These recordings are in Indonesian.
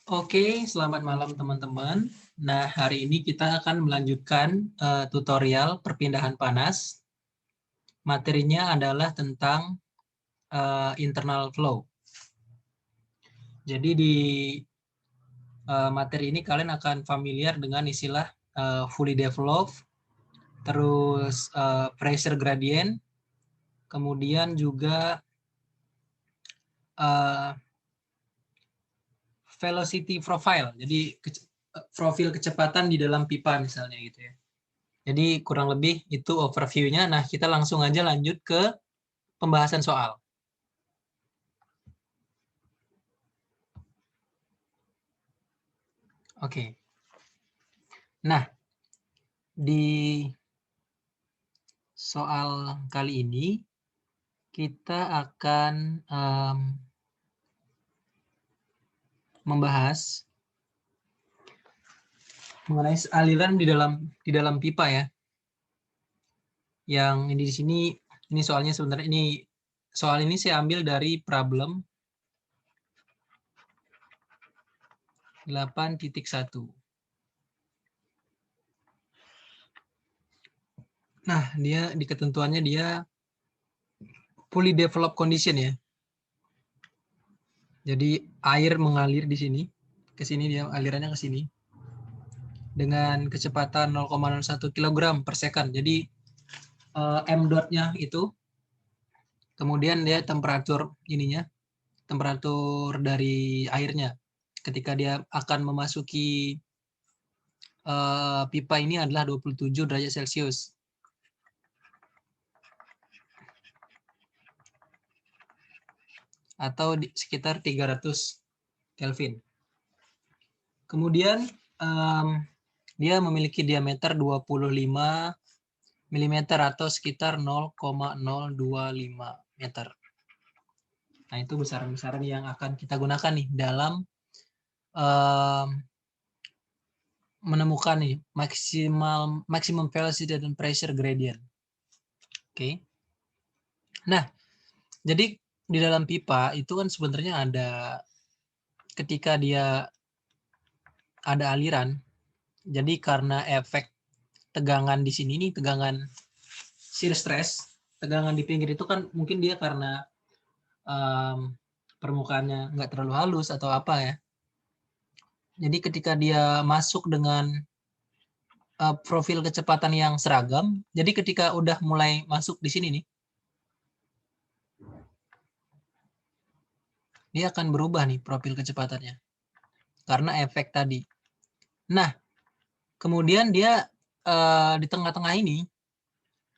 Oke, selamat malam teman-teman. Nah, hari ini kita akan melanjutkan tutorial perpindahan panas. Materinya adalah tentang internal flow. Jadi di materi ini kalian akan familiar dengan istilah fully developed, terus pressure gradient, kemudian juga velocity profile. Jadi profil kecepatan di dalam pipa misalnya gitu ya. Jadi kurang lebih itu overview-nya. Nah, kita langsung aja lanjut ke pembahasan soal. Oke. Nah, di soal kali ini kita akan membahas mengenai aliran di dalam pipa ya. Yang ini di sini ini soalnya sebenarnya soal ini saya ambil dari problem 8.1. Nah, dia di ketentuannya dia fully developed condition ya. Jadi air mengalir di sini, ke sini dia alirannya ke sini dengan kecepatan 0,01 kg per second. Jadi m dot-nya itu, kemudian dia temperatur ininya, temperatur dari airnya ketika dia akan memasuki pipa ini adalah 27 derajat Celcius. Atau sekitar 300 Kelvin. Kemudian dia memiliki diameter 25 mm atau sekitar 0,025 meter. Nah, itu besaran-besaran yang akan kita gunakan nih dalam menemukan nih maximum velocity dan pressure gradient. Oke. Nah, jadi di dalam pipa itu kan sebenarnya ada ketika dia ada aliran. Jadi karena efek tegangan di sini nih, tegangan shear stress, tegangan di pinggir itu kan mungkin dia karena permukaannya nggak terlalu halus atau apa ya. Jadi ketika dia masuk dengan profil kecepatan yang seragam, jadi ketika udah mulai masuk di sini nih, dia akan berubah nih profil kecepatannya karena efek tadi. Nah, kemudian dia di tengah-tengah ini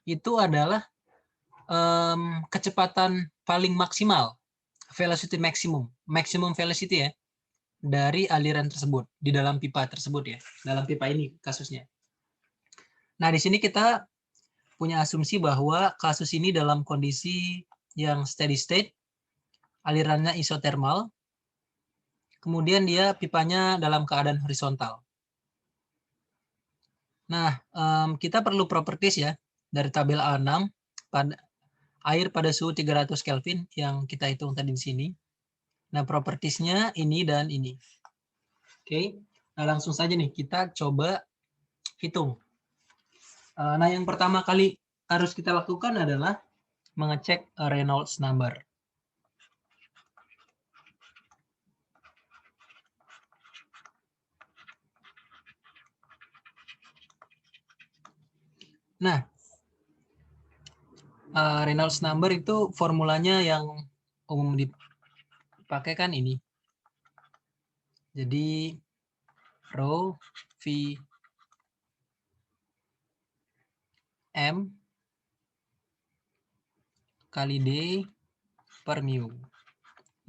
itu adalah kecepatan paling maksimal, velocity maximum velocity ya, dari aliran tersebut di dalam pipa tersebut ya, dalam pipa ini kasusnya. Nah, di sini kita punya asumsi bahwa kasus ini dalam kondisi yang steady state, alirannya isothermal, kemudian dia pipanya dalam keadaan horizontal. Nah, kita perlu properties ya dari tabel A6 pada air pada suhu 300 Kelvin yang kita hitung tadi di sini. Nah, propertiesnya ini dan ini. Oke, nah langsung saja nih kita coba hitung. Nah, yang pertama kali harus kita lakukan adalah mengecek Reynolds number. Nah, Reynolds number itu formulanya yang umum dipakai kan ini. Jadi rho V M kali D per mu.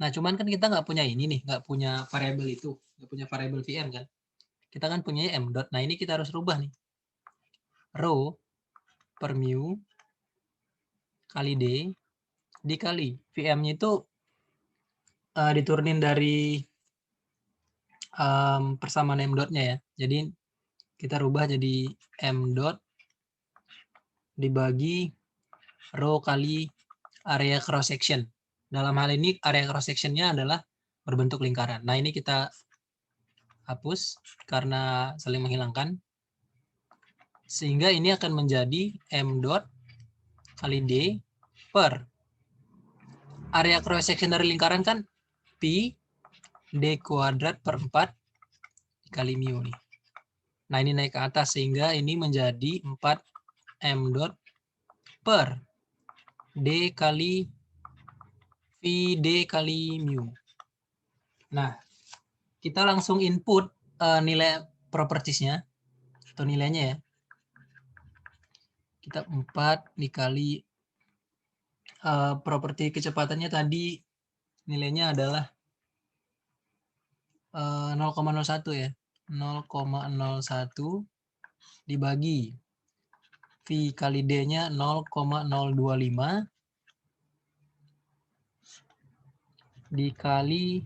Nah, cuman kan kita nggak punya ini nih, nggak punya variabel itu, nggak punya variabel Vm kan. Kita kan punya M dot. Nah, ini kita harus rubah nih. Rho per mu kali D dikali Vm-nya itu diturunin dari persamaan M dot-nya ya. Jadi kita rubah jadi M dot dibagi rho kali area cross section. Dalam hal ini area cross section-nya adalah berbentuk lingkaran. Nah, ini kita hapus karena saling menghilangkan. Sehingga ini akan menjadi M dot kali D per area cross section dari lingkaran kan pi D kuadrat per 4 kali mu nih. Nah, ini naik ke atas sehingga ini menjadi 4 M dot per D kali V D kali mu. Nah, kita langsung input nilai propertiesnya atau nilainya ya. Kita 4 dikali properti kecepatannya tadi nilainya adalah 0,01 ya. 0,01 dibagi V kali D-nya 0,025 dikali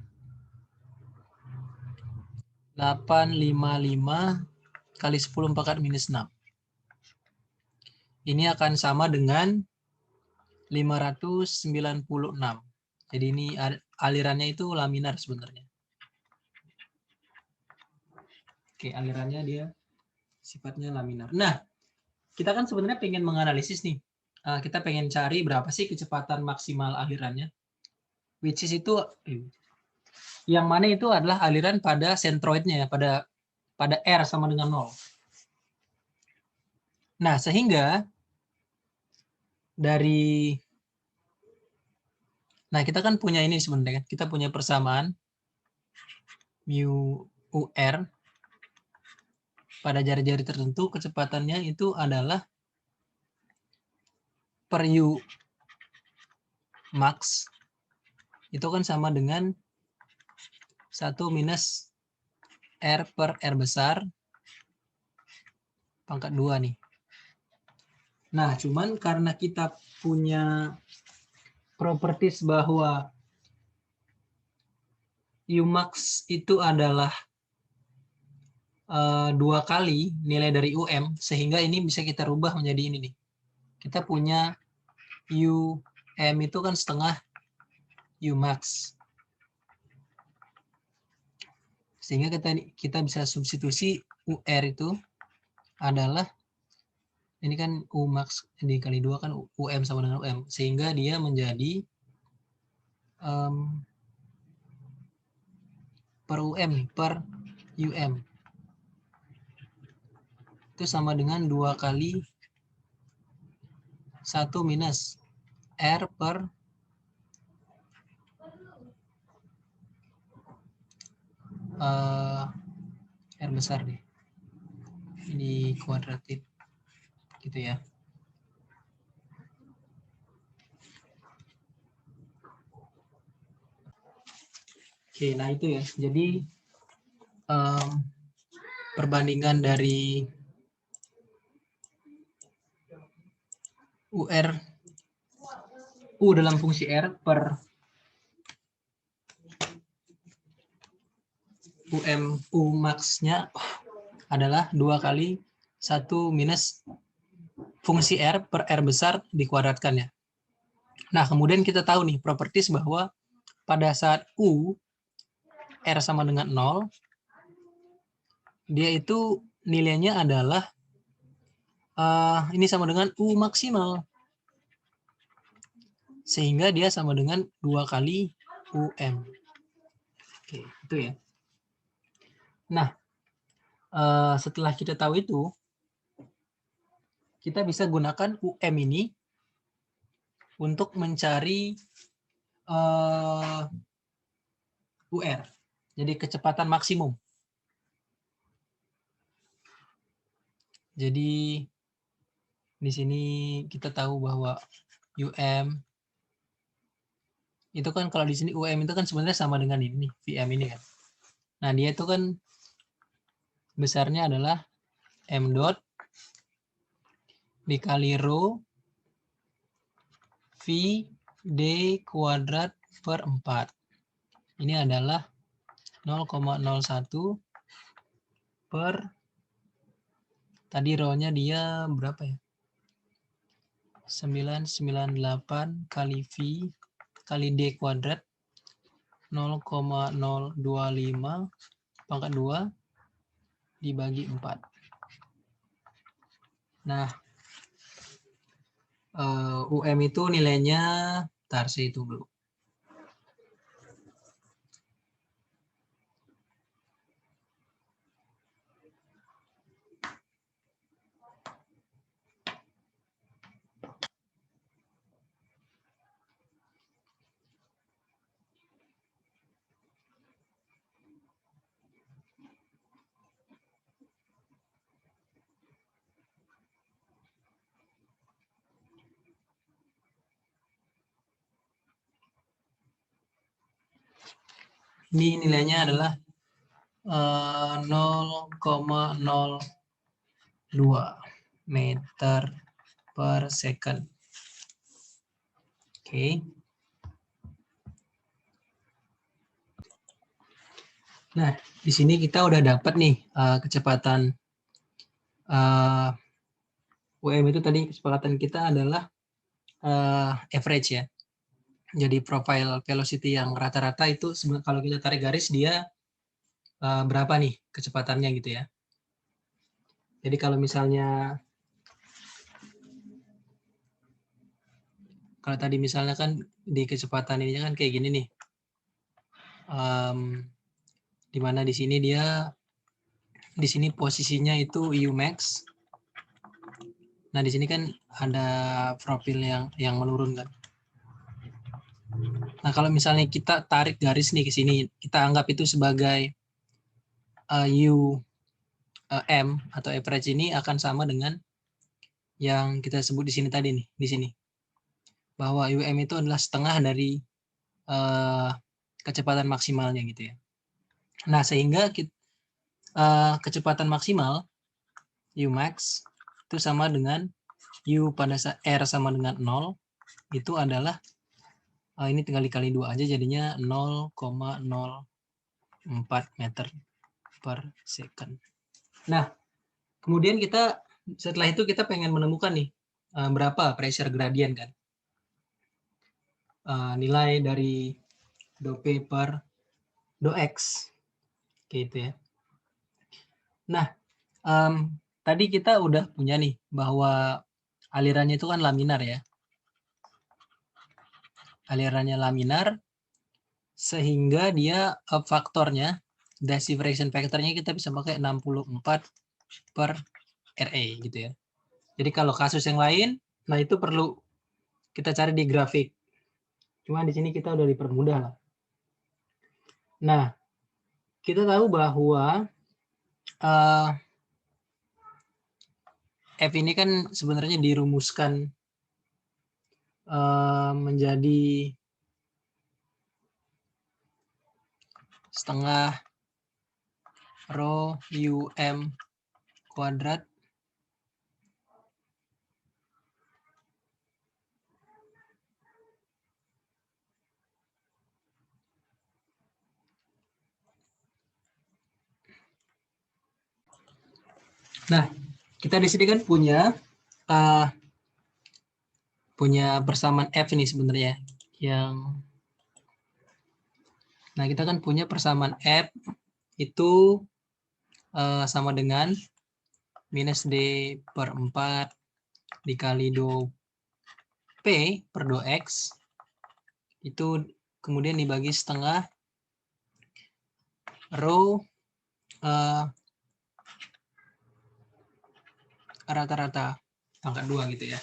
855 kali 10 pangkat minus 6. Ini akan sama dengan 596. Jadi ini alirannya itu laminar sebenarnya. Oke, alirannya dia sifatnya laminar. Nah, kita kan sebenarnya pengen menganalisis nih. Kita pengen cari berapa sih kecepatan maksimal alirannya. Which is itu yang mana itu adalah aliran pada sentroidnya ya, pada R sama dengan 0. Nah, sehingga kita kan punya ini sebenarnya, kita punya persamaan mu UR pada jari-jari tertentu kecepatannya itu adalah per U max itu kan sama dengan 1 minus R per R besar pangkat 2 nih. Nah, cuman karena kita punya properties bahwa Umax itu adalah 2 kali nilai dari UM, sehingga ini bisa kita rubah menjadi ini nih. Kita punya UM itu kan setengah Umax. Sehingga kita bisa substitusi UR itu adalah ini kan Umax dikali 2 kan UM sama dengan UM, sehingga dia menjadi per UM per UM itu sama dengan 2 kali 1 minus R per R besar deh, ini kuadratif gitu ya. Oke, nah itu ya. Jadi perbandingan dari UR U dalam fungsi R per UM U max-nya adalah 2 kali 1 minus fungsi R per R besar dikuadratkan ya. Nah, kemudian kita tahu nih properties bahwa pada saat U R sama dengan 0, dia itu nilainya adalah ini sama dengan U maksimal. Sehingga dia sama dengan 2 kali UM. Oke, itu ya. Nah, setelah kita tahu itu, kita bisa gunakan UM ini untuk mencari UR. Jadi kecepatan maksimum. Jadi di sini kita tahu bahwa UM itu kan kalau di sini UM itu kan sebenarnya sama dengan ini VM ini kan. Nah, dia itu kan besarnya adalah M dot dikali rho V D kuadrat per 4. Ini adalah 0,01 per tadi rho-nya dia berapa ya? 998 kali V kali D kuadrat 0,025 pangkat 2 dibagi 4. Nah, UM itu nilainya, bentar saya hitung dulu. Ini nilainya adalah 0,02 meter per second. Oke. Nah, di sini kita udah dapat nih kecepatan UM itu tadi kesepakatan kita adalah average ya. Jadi profile velocity yang rata-rata itu kalau kita tarik garis dia berapa nih kecepatannya gitu ya. Jadi kalau misalnya tadi misalnya kan di kecepatan ini kan kayak gini nih. Di mana di sini posisinya itu Umax. Nah, di sini kan ada profil yang menurun kan. Nah, kalau misalnya kita tarik garis nih ke sini, kita anggap itu sebagai UM atau average ini akan sama dengan yang kita sebut di sini tadi nih, di sini. Bahwa UM itu adalah setengah dari kecepatan maksimalnya gitu ya. Nah, sehingga kecepatan maksimal Umax itu sama dengan U pada saat R sama dengan 0 itu adalah ini tinggal dikali 2 aja jadinya 0,04 meter per second. Nah, kemudian setelah itu kita pengen menemukan nih berapa pressure gradient kan. Nilai dari dou P per dou X gitu ya. Nah, tadi kita udah punya nih bahwa alirannya itu kan laminar ya. Alirannya laminar sehingga dia faktornya, decifration factornya kita bisa pakai 64 per RA gitu ya. Jadi kalau kasus yang lain, nah itu perlu kita cari di grafik. Cuma di sini kita udah dipermudah lah. Nah, kita tahu bahwa F ini kan sebenarnya dirumuskan menjadi setengah rho UM kuadrat Nah, kita di sini kan punya persamaan F ini sebenarnya nah kita kan punya persamaan F itu sama dengan minus D per 4 dikali dou P per dou X itu kemudian dibagi setengah rho rata-rata pangkat 2 gitu ya.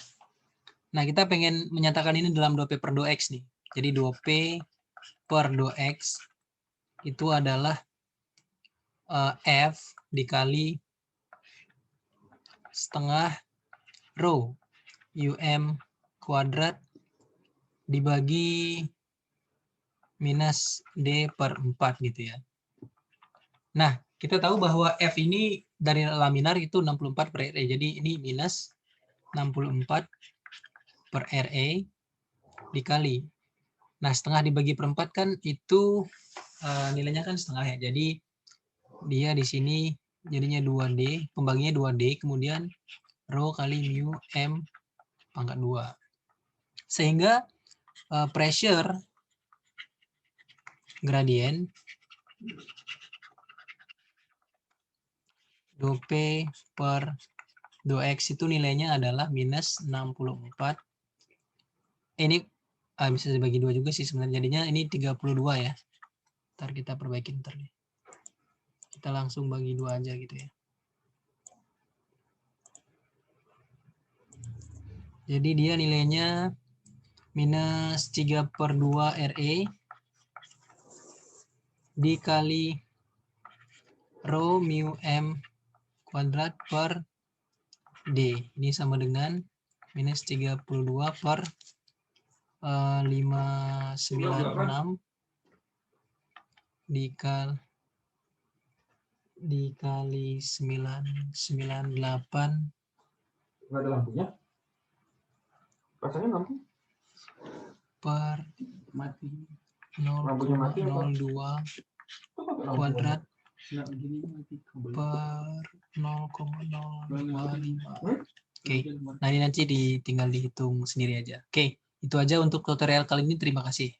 Nah, kita pengen menyatakan ini dalam dou P per dou X nih. Jadi dou P per dou X itu adalah F dikali setengah rho UM kuadrat dibagi minus D per 4 gitu ya. Nah, kita tahu bahwa F ini dari laminar itu 64 per RA. Jadi ini minus 64 per RA dikali. Nah, setengah dibagi per 4 kan itu nilainya kan setengah ya. Jadi dia di sini jadinya 2D, pembaginya 2D, kemudian rho kali mu M pangkat 2. Sehingga pressure gradient 2P per 2X itu nilainya adalah minus 64. Ini bisa dibagi 2 juga sih sebenarnya. Jadinya ini 32 ya. Ntar kita perbaiki ntar. Kita langsung bagi 2 aja gitu ya. Jadi dia nilainya minus 3/2 RE dikali rho mu M kuadrat per D. Ini sama dengan minus 32 per 596 dikali 998 Nggak ada lampunya? Pasangnya lampu? per Mati. 0,02 kuadrat per 0,025. Oke, nah ini nanti tinggal dihitung sendiri aja. Oke, itu aja untuk tutorial kali ini. Terima kasih.